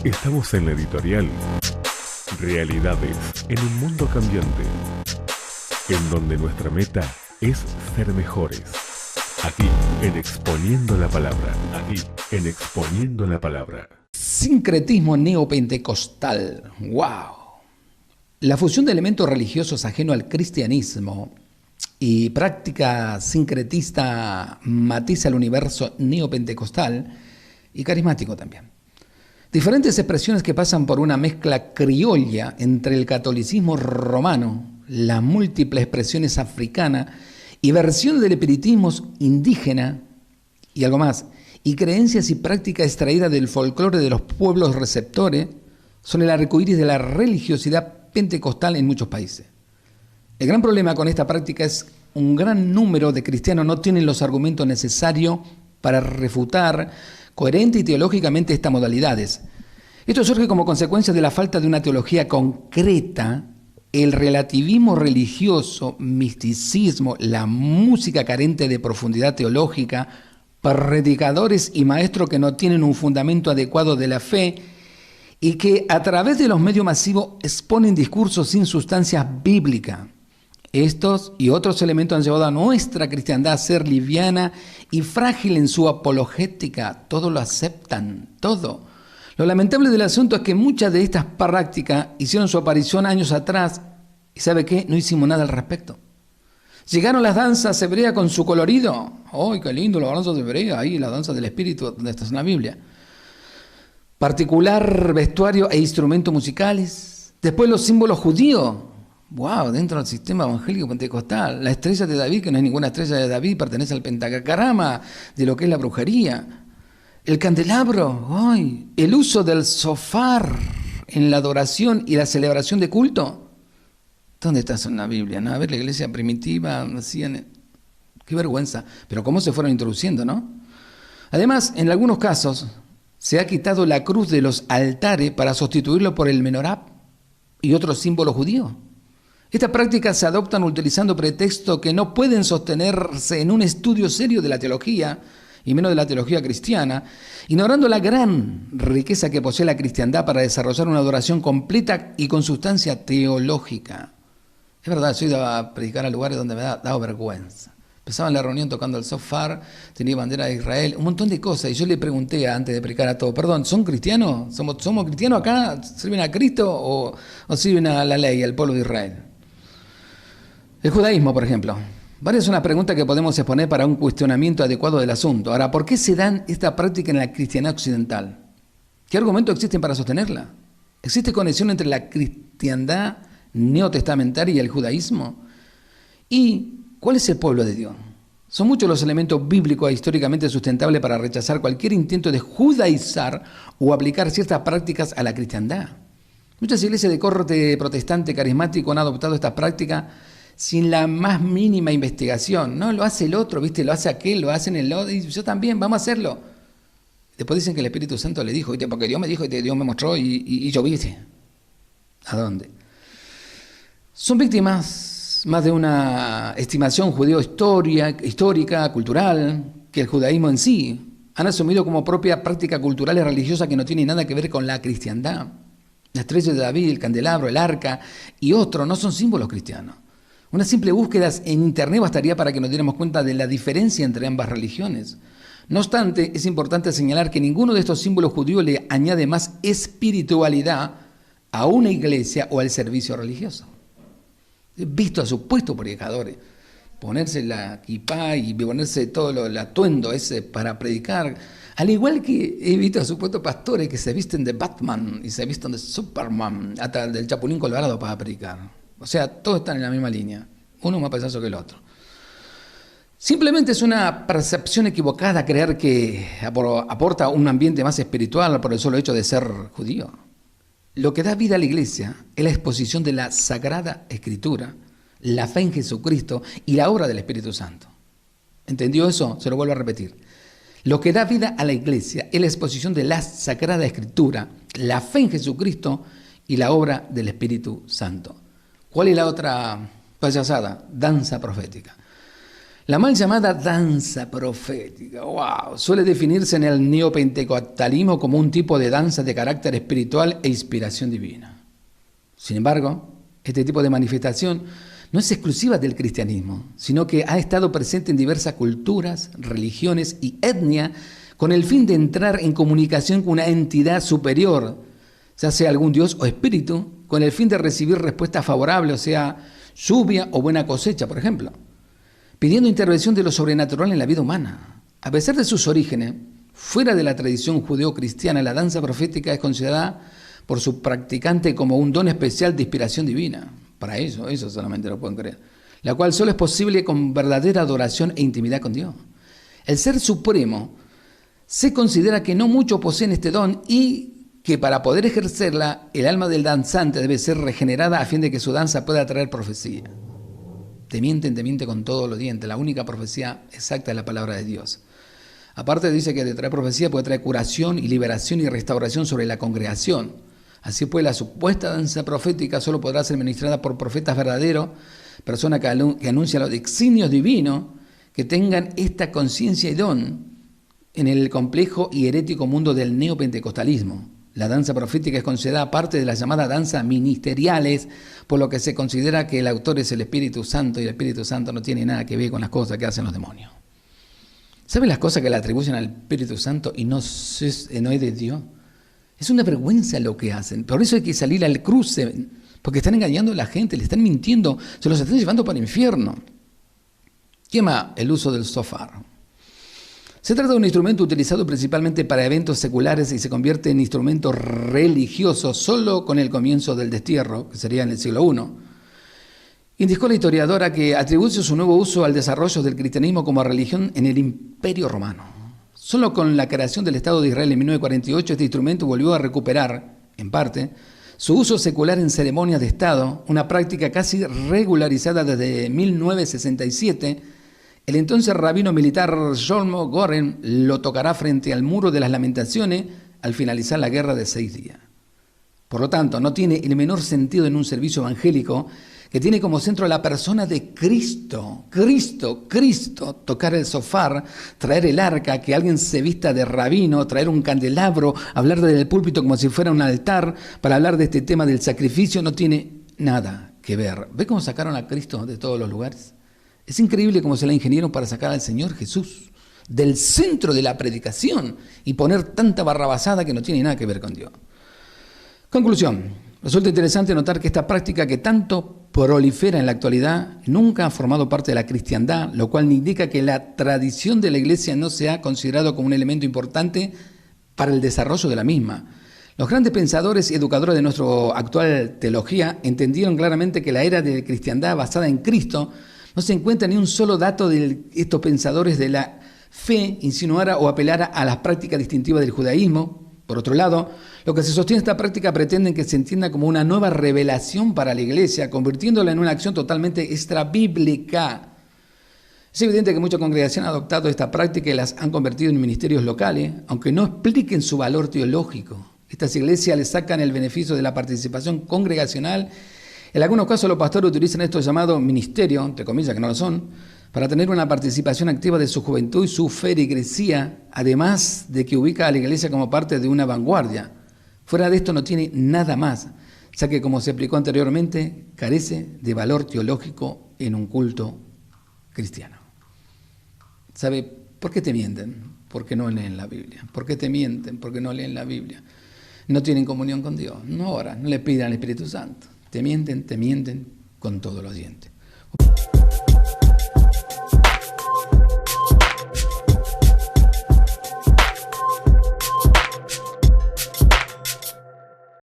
Estamos en la editorial Realidades en un mundo cambiante, en donde nuestra meta es ser mejores. Aquí, en Exponiendo la Palabra. Aquí, en Exponiendo la Palabra. Sincretismo neopentecostal. ¡Wow! La fusión de elementos religiosos ajeno al cristianismo y práctica sincretista matiza el universo neopentecostal y carismático también. Diferentes expresiones que pasan por una mezcla criolla entre el catolicismo romano, las múltiples expresiones africanas y versiones del espiritismo indígena y algo más, y creencias y prácticas extraídas del folclore de los pueblos receptores, son el arcoíris de la religiosidad pentecostal en muchos países. El gran problema con esta práctica es un gran número de cristianos no tienen los argumentos necesarios para refutar coherente y teológicamente estas modalidades. Esto surge como consecuencia de la falta de una teología concreta, el relativismo religioso, misticismo, la música carente de profundidad teológica, predicadores y maestros que no tienen un fundamento adecuado de la fe y que a través de los medios masivos exponen discursos sin sustancia bíblica. Estos y otros elementos han llevado a nuestra cristiandad a ser liviana y frágil en su apologética. Todo lo aceptan, todo. Lo lamentable del asunto es que muchas de estas prácticas hicieron su aparición años atrás y ¿sabe qué? No hicimos nada al respecto. Llegaron las danzas hebreas con su colorido. ¡Ay, qué lindo las danzas hebreas! Ahí la danza del espíritu, donde está en la Biblia. Particular vestuario e instrumentos musicales. Después los símbolos judíos. ¡Wow! Dentro del sistema evangélico pentecostal. La estrella de David, que no es ninguna estrella de David, pertenece al pentagrama de lo que es la brujería. El candelabro. ¡Ay! El uso del shofar en la adoración y la celebración de culto. ¿Dónde está eso en la Biblia? ¿No? A ver, la iglesia primitiva hacían... ¡Qué vergüenza! Pero cómo se fueron introduciendo, ¿no? Además, en algunos casos, se ha quitado la cruz de los altares para sustituirlo por el menorá y otros símbolos judíos. Estas prácticas se adoptan utilizando pretextos que no pueden sostenerse en un estudio serio de la teología, y menos de la teología cristiana, ignorando la gran riqueza que posee la cristiandad para desarrollar una adoración completa y con sustancia teológica. Es verdad, yo he ido a predicar a lugares donde me ha dado vergüenza. Empezaba en la reunión tocando el shofar, tenía bandera de Israel, un montón de cosas. Y yo le pregunté antes de predicar a todos, perdón, ¿son cristianos? ¿Somos cristianos acá? ¿Sirven a Cristo o sirven a la ley, al pueblo de Israel? El judaísmo, por ejemplo. Varias son las preguntas que podemos exponer para un cuestionamiento adecuado del asunto. Ahora, ¿por qué se dan esta práctica en la cristiandad occidental? ¿Qué argumentos existen para sostenerla? ¿Existe conexión entre la cristiandad neotestamentaria y el judaísmo? ¿Y cuál es el pueblo de Dios? Son muchos los elementos bíblicos e históricamente sustentables para rechazar cualquier intento de judaizar o aplicar ciertas prácticas a la cristiandad. Muchas iglesias de corte protestante carismático han adoptado estas prácticas sin la más mínima investigación. No, lo hace el otro, ¿viste? Lo hace aquel, lo hacen el otro, y yo también, vamos a hacerlo. Después dicen que el Espíritu Santo le dijo, ¿viste? Porque Dios me dijo, y Dios me mostró, y yo vi, ¿viste? ¿A dónde? Son víctimas más de una estimación histórica, cultural, que el judaísmo en sí. Han asumido como propia práctica cultural y religiosa que no tiene nada que ver con la cristiandad. La estrella de David, el candelabro, el arca y otros no son símbolos cristianos. Una simple búsqueda en internet bastaría para que nos diéramos cuenta de la diferencia entre ambas religiones. No obstante, es importante señalar que ninguno de estos símbolos judíos le añade más espiritualidad a una iglesia o al servicio religioso. He visto a supuestos predicadores ponerse la kipá y ponerse todo el atuendo ese para predicar, al igual que he visto a supuestos pastores que se visten de Batman y se visten de Superman, hasta del Chapulín Colorado para predicar. O sea, todos están en la misma línea, uno más payaso que el otro. Simplemente es una percepción equivocada creer que aporta un ambiente más espiritual por el solo hecho de ser judío. Lo que da vida a la iglesia es la exposición de la Sagrada Escritura, la fe en Jesucristo y la obra del Espíritu Santo. ¿Entendió eso? Se lo vuelvo a repetir. Lo que da vida a la iglesia es la exposición de la Sagrada Escritura, la fe en Jesucristo y la obra del Espíritu Santo. ¿Cuál es la otra payasada? Danza profética. La mal llamada danza profética, wow, suele definirse en el neopentecostalismo como un tipo de danza de carácter espiritual e inspiración divina. Sin embargo, este tipo de manifestación no es exclusiva del cristianismo, sino que ha estado presente en diversas culturas, religiones y etnias con el fin de entrar en comunicación con una entidad superior, ya sea algún dios o espíritu, con el fin de recibir respuestas favorables, o sea, lluvia o buena cosecha, por ejemplo, pidiendo intervención de lo sobrenatural en la vida humana. A pesar de sus orígenes, fuera de la tradición judeo-cristiana, la danza profética es considerada por su practicante como un don especial de inspiración divina. Para eso solamente lo pueden creer. La cual solo es posible con verdadera adoración e intimidad con Dios. El Ser Supremo se considera que no muchos poseen este don y que para poder ejercerla, el alma del danzante debe ser regenerada a fin de que su danza pueda traer profecía. Te mienten con todos los dientes. La única profecía exacta es la palabra de Dios. Aparte dice que de traer profecía puede traer curación y liberación y restauración sobre la congregación. Así pues, la supuesta danza profética solo podrá ser ministrada por profetas verdaderos, personas que anuncian los designios divinos, que tengan esta conciencia y don en el complejo y herético mundo del neopentecostalismo. La danza profética es considerada parte de las llamadas danzas ministeriales, por lo que se considera que el autor es el Espíritu Santo y el Espíritu Santo no tiene nada que ver con las cosas que hacen los demonios. ¿Saben las cosas que le atribuyen al Espíritu Santo y no es de Dios? Es una vergüenza lo que hacen. Por eso hay que salir al cruce, porque están engañando a la gente, le están mintiendo, se los están llevando para el infierno. Quema el uso del shofar. Se trata de un instrumento utilizado principalmente para eventos seculares y se convierte en instrumento religioso solo con el comienzo del destierro, que sería en el siglo I. Indicó la historiadora que atribuye su nuevo uso al desarrollo del cristianismo como religión en el Imperio Romano. Solo con la creación del Estado de Israel en 1948 este instrumento volvió a recuperar, en parte, su uso secular en ceremonias de Estado, una práctica casi regularizada desde 1967. El entonces rabino militar Shlomo Goren lo tocará frente al muro de las lamentaciones al finalizar la guerra de 6 días. Por lo tanto, no tiene el menor sentido en un servicio evangélico que tiene como centro a la persona de Cristo, tocar el shofar, traer el arca, que alguien se vista de rabino, traer un candelabro, hablar del púlpito como si fuera un altar, para hablar de este tema del sacrificio, no tiene nada que ver. ¿Ve cómo sacaron a Cristo de todos los lugares? Es increíble cómo se la ingeniaron para sacar al Señor Jesús del centro de la predicación y poner tanta barrabasada que no tiene nada que ver con Dios. Conclusión. Resulta interesante notar que esta práctica que tanto prolifera en la actualidad nunca ha formado parte de la cristiandad, lo cual indica que la tradición de la Iglesia no se ha considerado como un elemento importante para el desarrollo de la misma. Los grandes pensadores y educadores de nuestra actual teología entendieron claramente que la era de cristiandad basada en Cristo no se encuentra ni un solo dato de estos pensadores de la fe insinuara o apelara a las prácticas distintivas del judaísmo. Por otro lado, lo que se sostiene esta práctica pretende que se entienda como una nueva revelación para la Iglesia, convirtiéndola en una acción totalmente extrabíblica. Es evidente que muchas congregaciones han adoptado esta práctica y las han convertido en ministerios locales, aunque no expliquen su valor teológico. Estas iglesias le sacan el beneficio de la participación congregacional. En algunos casos los pastores utilizan esto llamado ministerio, entre comillas que no lo son, para tener una participación activa de su juventud y su feligresía, además de que ubica a la iglesia como parte de una vanguardia. Fuera de esto no tiene nada más, ya que, como se explicó anteriormente, carece de valor teológico en un culto cristiano. ¿Sabe por qué te mienten? Porque no leen la Biblia. ¿Por qué te mienten? Porque no leen la Biblia. No tienen comunión con Dios, no oran, no le pidan al Espíritu Santo. Te mienten con todos los dientes.